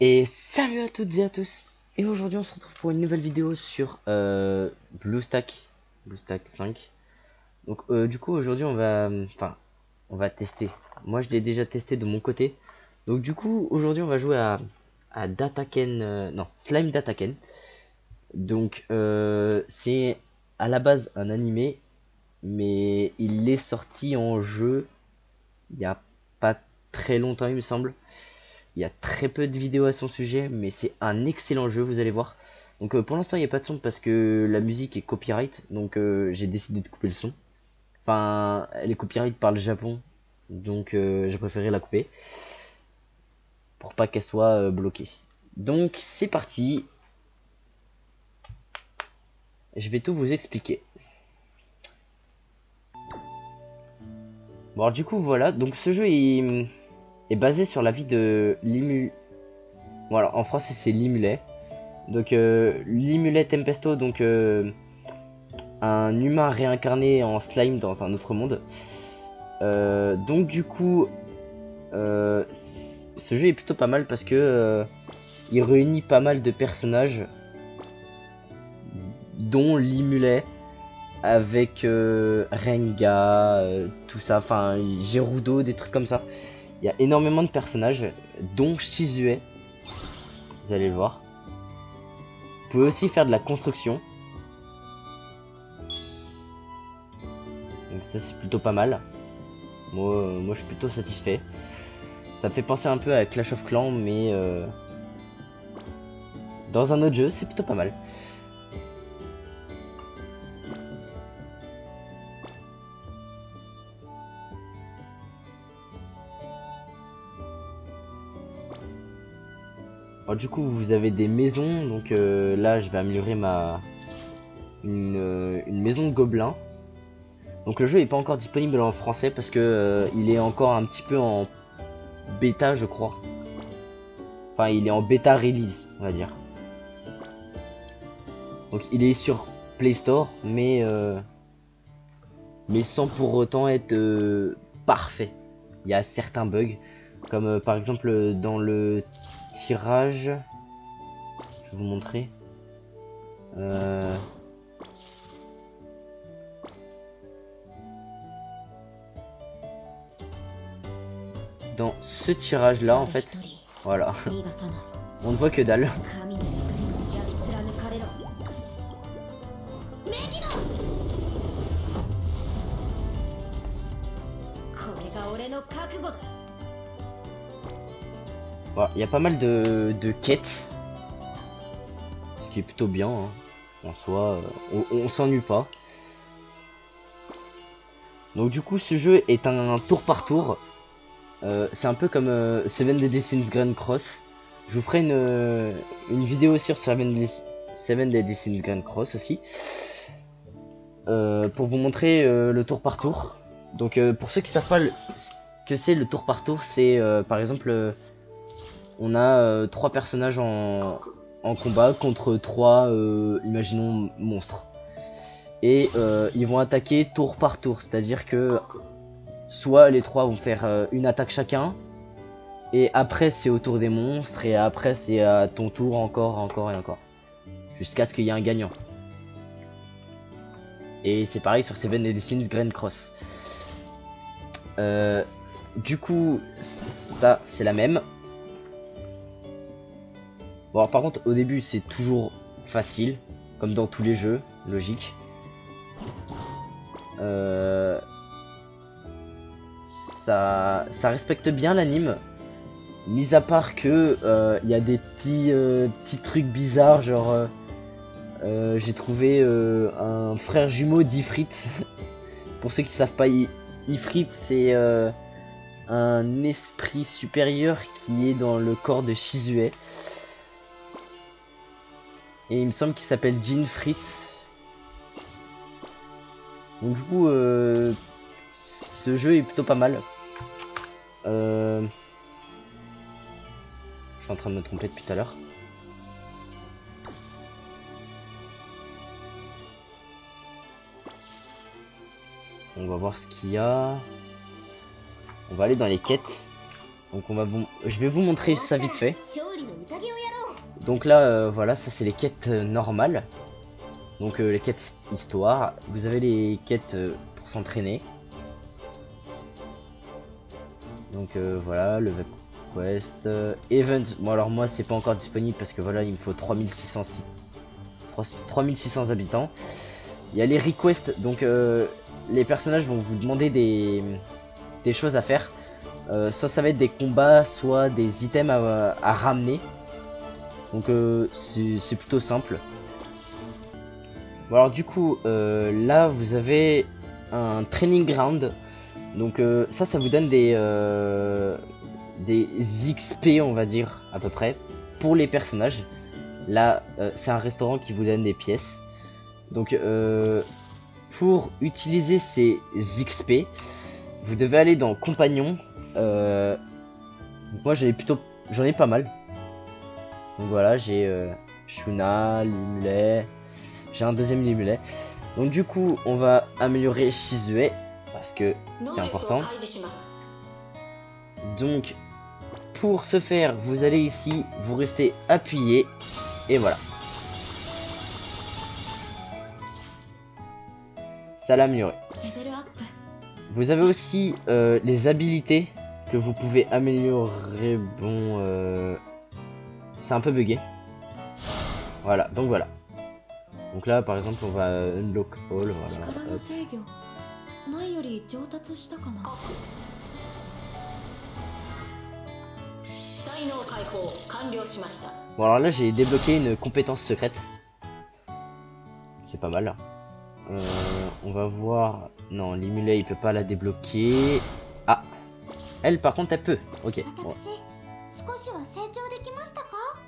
Et salut à toutes et à tous. Et aujourd'hui on se retrouve pour une nouvelle vidéo sur BlueStack 5. Donc du coup aujourd'hui on va tester. Moi je l'ai déjà testé de mon côté. Donc du coup aujourd'hui on va jouer à Dataken, non, Slime Dataken. Donc c'est à la base un animé, mais il est sorti en jeu il y a pas très longtemps il me semble. Il y a très peu de vidéos à son sujet, mais c'est un excellent jeu, vous allez voir. Donc pour l'instant, il n'y a pas de son parce que la musique est copyright, donc j'ai décidé de couper le son. Enfin, elle est copyright par le Japon, donc j'ai préféré la couper pour pas qu'elle soit bloquée. Donc c'est parti, je vais tout vous expliquer. Bon, alors, du coup, voilà, donc ce jeu est basé sur la vie de Limu. Voilà, en français c'est Limulet. Donc Limulet Tempesto, donc un humain réincarné en slime dans un autre monde. Donc du coup, ce jeu est plutôt pas mal parce que il réunit pas mal de personnages, dont Limulet avec Renga, tout ça, enfin Gerudo, des trucs comme ça. Il y a énormément de personnages, dont Shizue, vous allez le voir. Vous pouvez aussi faire de la construction, donc ça c'est plutôt pas mal. Moi je suis plutôt satisfait. Ça me fait penser un peu à Clash of Clans, mais dans un autre jeu, c'est plutôt pas mal. Alors, du coup, vous avez des maisons, donc là, je vais améliorer une maison de gobelins. Donc le jeu n'est pas encore disponible en français parce que il est encore un petit peu en bêta, je crois. Enfin, il est en bêta release, on va dire. Donc il est sur Play Store, mais sans pour autant être parfait. Il y a certains bugs, comme par exemple dans le tirage. Je vais vous montrer. Euh, Dans ce tirage là, en fait, voilà, on ne voit que dalle. Voilà, il y a pas mal de quêtes, ce qui est plutôt bien, hein. En soi, on s'ennuie pas. Donc du coup, ce jeu est un tour par tour. C'est un peu comme Seven Deadly Sins Grand Cross. Je vous ferai une vidéo sur Seven Deadly Sins Grand Cross aussi. Pour vous montrer le tour par tour. Donc pour ceux qui savent pas ce que c'est le tour par tour, c'est par exemple on a trois personnages en combat contre trois, imaginons, monstres. Et ils vont attaquer tour par tour, c'est-à-dire que soit les trois vont faire une attaque chacun, et après c'est au tour des monstres, et après c'est à ton tour encore, encore et encore. Jusqu'à ce qu'il y ait un gagnant. Et c'est pareil sur Seven Deadly Sins Grand Cross. Du coup, ça c'est la même. Bon, alors, par contre, au début c'est toujours facile, comme dans tous les jeux, logique. Ça respecte bien l'anime, mis à part que il y a des petits trucs bizarres, genre j'ai trouvé un frère jumeau d'Ifrit. Pour ceux qui savent pas, Ifrit c'est un esprit supérieur qui est dans le corps de Shizue. Et il me semble qu'il s'appelle Jinfrit. Donc du coup, ce jeu est plutôt pas mal. Je suis en train de me tromper depuis tout à l'heure. On va voir ce qu'il y a. On va aller dans les quêtes. Donc je vais vous montrer ça vite fait. Donc là, voilà, ça c'est les quêtes normales. Donc les quêtes histoire. Vous avez les quêtes pour s'entraîner. Donc voilà, le web quest. Event, bon alors moi c'est pas encore disponible parce que voilà, il me faut 3600 habitants. Il y a les requests, donc les personnages vont vous demander des choses à faire. Soit ça va être des combats, soit des items à ramener. Donc c'est plutôt simple. Bon alors du coup, là vous avez un training ground. Donc ça vous donne des XP on va dire à peu près pour les personnages. Là c'est un restaurant qui vous donne des pièces. Donc pour utiliser ces XP, vous devez aller dans compagnon. Moi j'en ai pas mal. Donc voilà, j'ai Shuna, Limulet. J'ai un deuxième Limulet. Donc du coup on va améliorer Shizue parce que c'est important. Donc pour ce faire, vous allez ici, vous restez appuyé et voilà. Ça l'a amélioré. Vous avez aussi les habilités que vous pouvez améliorer. Bon, c'est un peu bugué. Voilà, donc voilà. Donc là, par exemple, on va unlock all. Voilà. Bon, alors là, j'ai débloqué une compétence secrète. C'est pas mal. On va voir. Non, Limulet il peut pas la débloquer. Ah, elle par contre elle peut. Ok. Bon.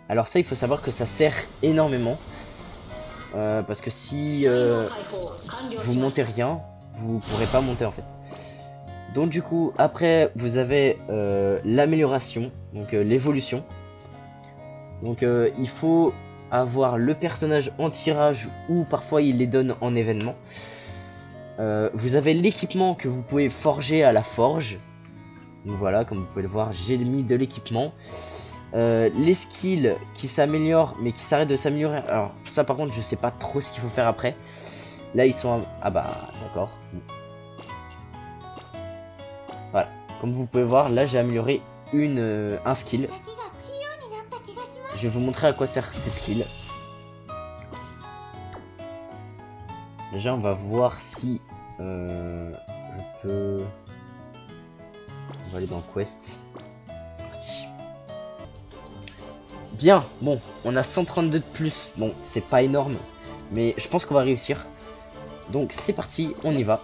Alors ça il faut savoir que ça sert énormément. Parce que si vous montez rien, vous pourrez pas monter en fait. Donc du coup après vous avez l'amélioration, donc l'évolution. Donc il faut avoir le personnage en tirage ou parfois il les donne en événement. Vous avez l'équipement que vous pouvez forger à la forge. Donc voilà, comme vous pouvez le voir, j'ai mis de l'équipement. Les skills qui s'améliorent mais qui s'arrêtent de s'améliorer. Alors ça par contre je sais pas trop ce qu'il faut faire après. Là ils sont... Ah bah d'accord. Voilà, comme vous pouvez voir là j'ai amélioré un skill. Je vais vous montrer à quoi servent ces skills. Déjà on va voir si je peux... On va aller dans Quest. C'est parti. Bien, bon, on a 132 de plus. Bon, c'est pas énorme, mais je pense qu'on va réussir. Donc c'est parti, on y va.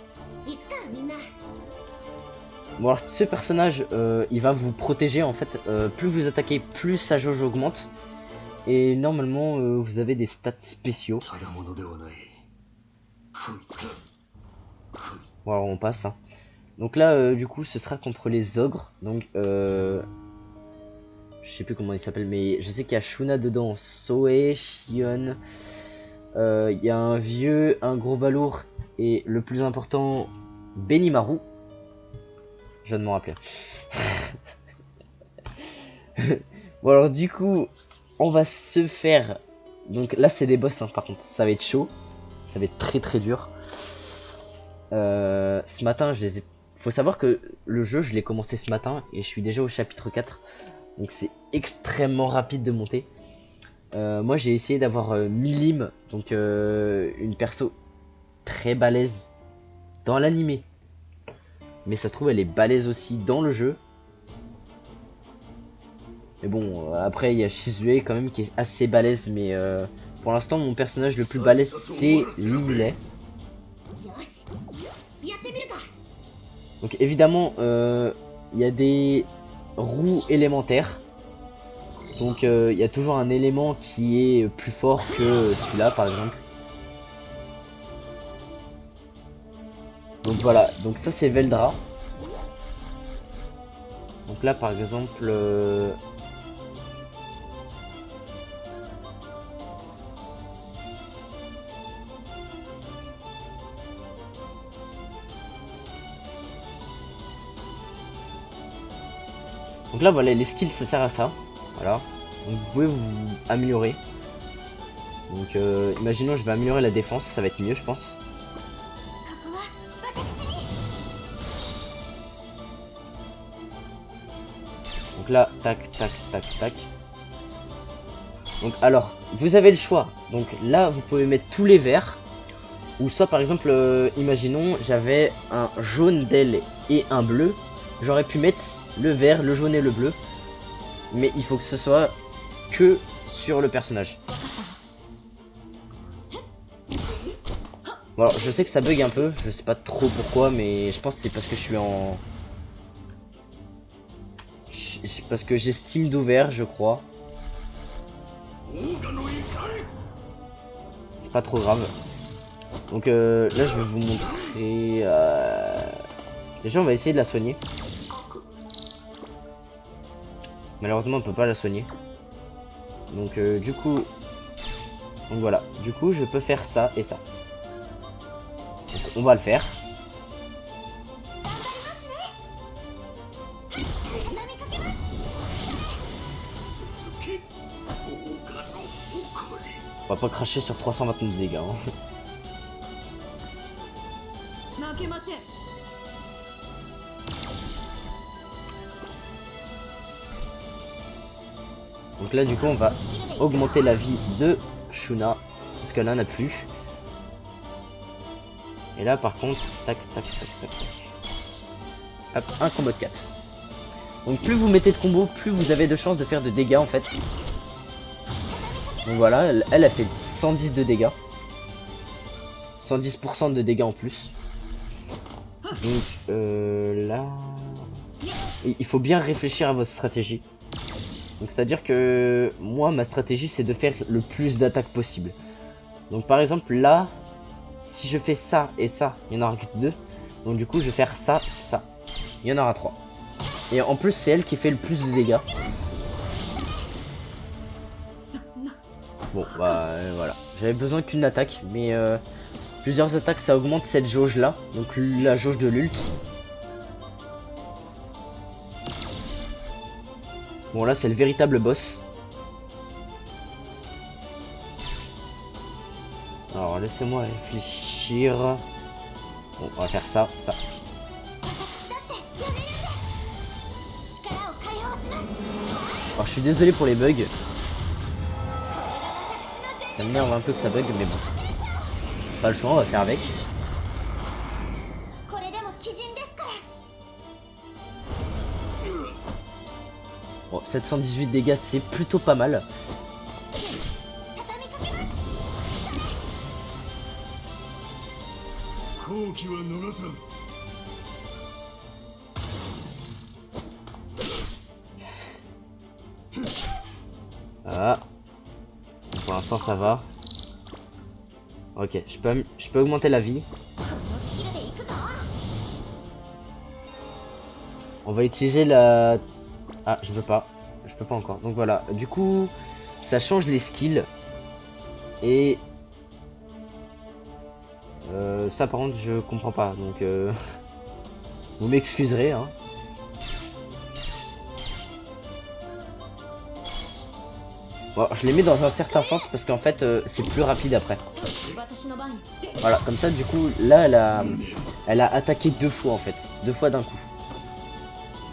Bon alors ce personnage, il va vous protéger en fait. Plus vous attaquez, plus sa jauge augmente. Et normalement, vous avez des stats spéciaux. Bon alors on passe. Hein. Donc là, du coup, ce sera contre les ogres. Donc, je sais plus comment il s'appelle, mais je sais qu'il y a Shuna dedans, Soe, Shion. Il y a un vieux, un gros balourd et le plus important, Benimaru. Je viens de m'en rappeler. Bon alors du coup, on va se faire... Donc là c'est des boss hein, par contre, ça va être chaud. Ça va être très très dur. Ce matin je les ai... Faut savoir que le jeu je l'ai commencé ce matin et je suis déjà au chapitre 4. Donc c'est extrêmement rapide de monter. Moi j'ai essayé d'avoir Milim, donc une perso très balèze dans l'animé. Mais ça se trouve elle est balèze aussi dans le jeu. Mais bon, après il y a Shizue quand même qui est assez balèze. Mais pour l'instant mon personnage le plus balèze c'est Limulet. Donc évidemment il y a des roues élémentaires. Donc il y a toujours un élément qui est plus fort que celui-là par exemple. Donc voilà, donc ça c'est Veldra. Donc là par exemple... Donc là voilà, les skills ça sert à ça. Voilà. Donc vous pouvez vous améliorer. Donc imaginons je vais améliorer la défense, ça va être mieux je pense. Donc là, tac, tac, tac, tac. Donc alors, vous avez le choix. Donc là, vous pouvez mettre tous les verts. Ou soit par exemple, imaginons, j'avais un jaune d'aile et un bleu. J'aurais pu mettre le vert, le jaune et le bleu. Mais il faut que ce soit que sur le personnage. Bon, alors, je sais que ça bug un peu. Je sais pas trop pourquoi, mais je pense que c'est parce que je suis en... C'est parce que j'ai Steam d'ouvert, je crois. C'est pas trop grave. Donc là, je vais vous montrer... Déjà, on va essayer de la soigner. Malheureusement, on peut pas la soigner. Donc du coup... Donc voilà. Du coup, je peux faire ça et ça. Donc, on va le faire. On va pas cracher sur 329 dégâts. Hein. Donc là du coup on va augmenter la vie de Shuna. Parce que là n'a plus. Et là par contre, tac tac tac tac tac. Hop, un combo de 4. Donc plus vous mettez de combos, plus vous avez de chances de faire de dégâts en fait. Donc voilà, elle a fait 110 de dégâts. 110% de dégâts en plus. Donc là... Il faut bien réfléchir à votre stratégie. Donc c'est à dire que moi ma stratégie c'est de faire le plus d'attaques possible. Donc par exemple là, si je fais ça et ça, il n'y en aura que 2. Donc du coup je vais faire ça, ça. Il y en aura 3. Et en plus c'est elle qui fait le plus de dégâts. Bon bah voilà, j'avais besoin qu'une attaque, mais plusieurs attaques ça augmente cette jauge là, donc la jauge de l'ult. Bon là c'est le véritable boss. Alors laissez-moi réfléchir. Bon on va faire ça, ça. Alors je suis désolé pour les bugs. Ça m'énerve un peu que ça bug mais bon. Pas le choix, on va faire avec. Bon, 718 dégâts, c'est plutôt pas mal. Ah. Pour l'instant, ça va. Ok, je peux augmenter la vie. On va utiliser la... Ah, je peux pas encore. Donc voilà, du coup, ça change les skills. Et... ça par contre, je comprends pas. Donc, vous m'excuserez, hein. Bon, je les mets dans un certain sens parce qu'en fait, c'est plus rapide après. Voilà, comme ça, du coup, là, elle a attaqué 2 fois en fait. 2 fois d'un coup.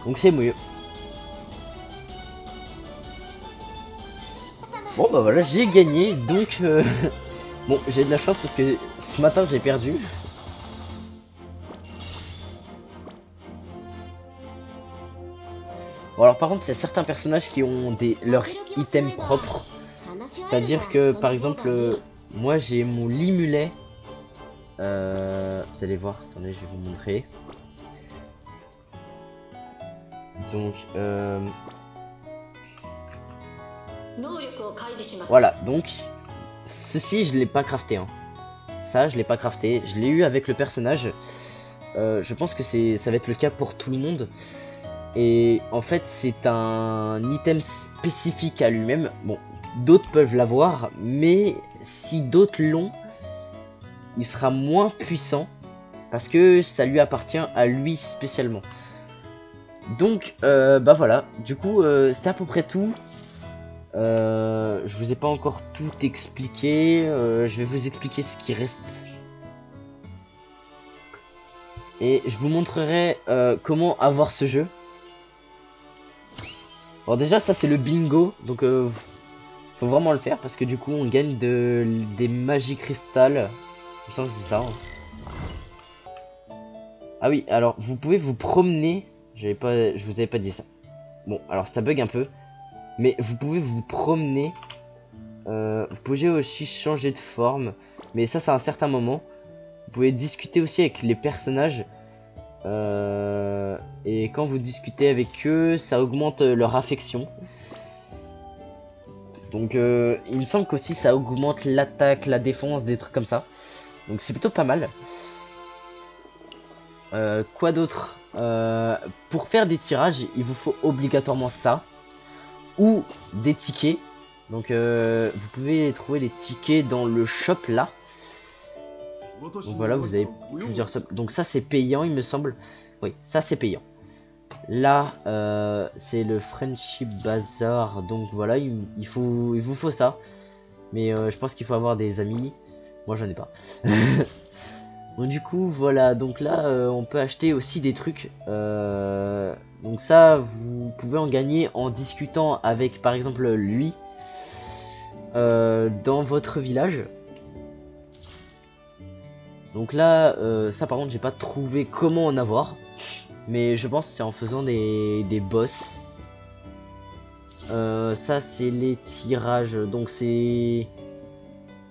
Donc c'est mieux. Bon bah voilà, j'ai gagné, donc bon, j'ai de la chance parce que ce matin j'ai perdu. Bon alors par contre, il y a certains personnages qui ont leurs items propres. C'est-à-dire que par exemple, moi j'ai mon limulet. Vous allez voir, attendez, je vais vous montrer. Donc voilà, donc ceci je l'ai pas crafté hein. Ça je l'ai pas crafté, je l'ai eu avec le personnage. Je pense que ça va être le cas pour tout le monde. Et en fait c'est un item spécifique à lui-même. Bon, d'autres peuvent l'avoir, mais si d'autres l'ont, il sera moins puissant parce que ça lui appartient à lui spécialement. Donc bah voilà, du coup c'était à peu près tout. Je vous ai pas encore tout expliqué. Je vais vous expliquer ce qui reste. Et je vous montrerai comment avoir ce jeu. Alors déjà, ça c'est le bingo. Donc faut vraiment le faire parce que du coup on gagne des magies cristal. Je me semble que c'est ça. Ah oui, alors vous pouvez vous promener. Je vous avais pas dit ça. Bon, alors ça bug un peu. Mais vous pouvez vous promener. Vous pouvez aussi changer de forme. Mais ça, c'est à un certain moment. Vous pouvez discuter aussi avec les personnages. Et quand vous discutez avec eux, ça augmente leur affection. Donc il me semble qu'aussi ça augmente l'attaque, la défense, des trucs comme ça. Donc c'est plutôt pas mal. Quoi d'autre? Pour faire des tirages, il vous faut obligatoirement ça. Ou des tickets. Donc vous pouvez trouver les tickets dans le shop là. Donc voilà, vous avez plusieurs shops. Donc ça c'est payant il me semble. Oui, ça c'est payant. Là c'est le Friendship Bazaar. Donc voilà, il vous faut ça. Mais je pense qu'il faut avoir des amis. Moi j'en ai pas. Donc du coup voilà, donc là on peut acheter aussi des trucs. Donc ça vous pouvez en gagner en discutant avec par exemple lui dans votre village. Donc là ça par contre j'ai pas trouvé comment en avoir. Mais je pense que c'est en faisant des boss. Ça c'est les tirages. Donc c'est...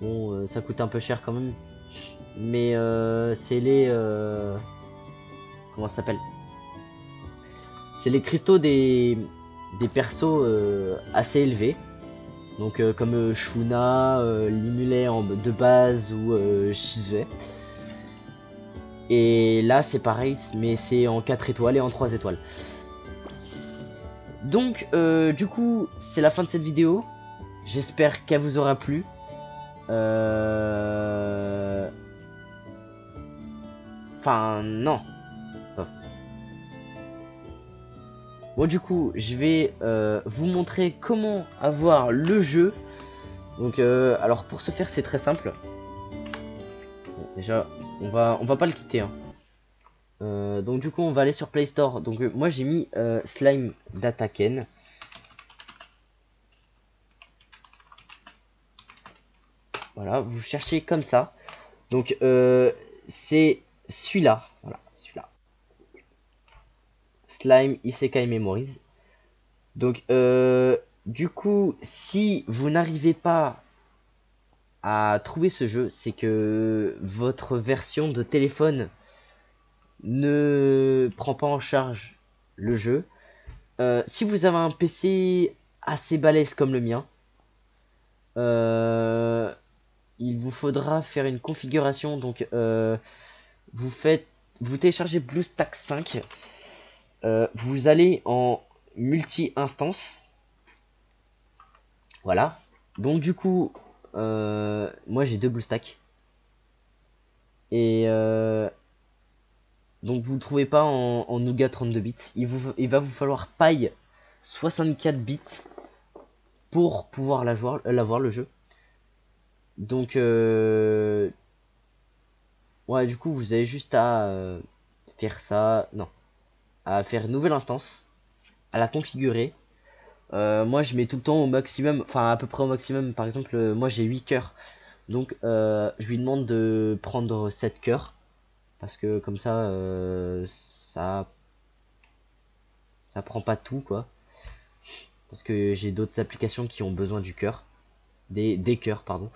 Bon ça coûte un peu cher quand même. Mais c'est les... Comment ça s'appelle? C'est les cristaux des persos assez élevés. Donc comme Shuna, Limulé de base ou Shizue. Et là c'est pareil, mais c'est en 4 étoiles et en 3 étoiles. Donc du coup c'est la fin de cette vidéo. J'espère qu'elle vous aura plu. Enfin non. Bon du coup je vais vous montrer comment avoir le jeu. Donc alors pour ce faire c'est très simple. Bon, déjà on va pas le quitter hein. Donc du coup on va aller sur Play Store. Donc moi j'ai mis Slime Dataken. Voilà, vous cherchez comme ça. Donc c'est celui-là. Voilà, celui-là. Slime Isekai Memories. Donc du coup si vous n'arrivez pas à trouver ce jeu, c'est que votre version de téléphone ne prend pas en charge le jeu. Si vous avez un PC assez balèze comme le mien, il vous faudra faire une configuration. Donc vous téléchargez BlueStacks 5. Vous allez en multi-instance. Voilà. Donc du coup, moi j'ai deux BlueStacks. Et donc vous ne le trouvez pas en Nougat 32 bits. Il va vous falloir paille 64 bits pour pouvoir l'avoir le jeu. Donc ouais du coup vous avez juste à faire ça. Non. À faire une nouvelle instance. À la configurer. Moi je mets tout le temps au maximum. Enfin à peu près au maximum. Par exemple moi j'ai 8 cœurs. Donc je lui demande de prendre 7 cœurs. Parce que comme ça prend pas tout quoi. Parce que j'ai d'autres applications qui ont besoin du cœur. Des cœurs, pardon.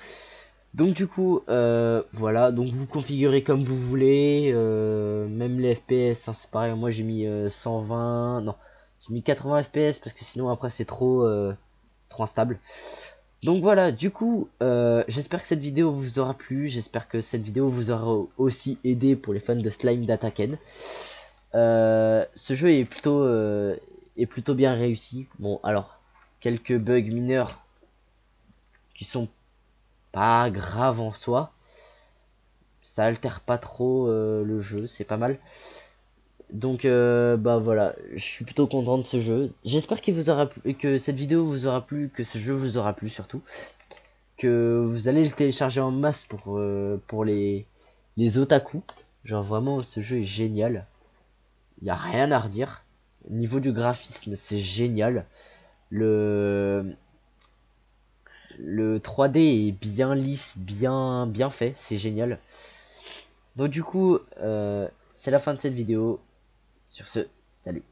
Donc du coup, voilà. Donc vous configurez comme vous voulez. Même les FPS, hein, c'est pareil. Moi j'ai mis 120. Non, j'ai mis 80 FPS parce que sinon après c'est trop instable. Donc voilà, du coup, j'espère que cette vidéo vous aura plu. J'espère que cette vidéo vous aura aussi aidé pour les fans de Slime Dataken. Ce jeu est plutôt bien réussi. Bon, alors, quelques bugs mineurs qui sont pas graves en soi. Ça altère pas trop le jeu, c'est pas mal. Donc bah voilà, je suis plutôt content de ce jeu. J'espère qu'il vous aura plu, que cette vidéo vous aura plu, que ce jeu vous aura plu surtout, que vous allez le télécharger en masse pour les otaku. Genre vraiment ce jeu est génial. Il y a rien à redire. Au niveau du graphisme, c'est génial. Le le 3D est bien lisse, bien fait, c'est génial. Donc du coup, c'est la fin de cette vidéo. Sur ce, salut.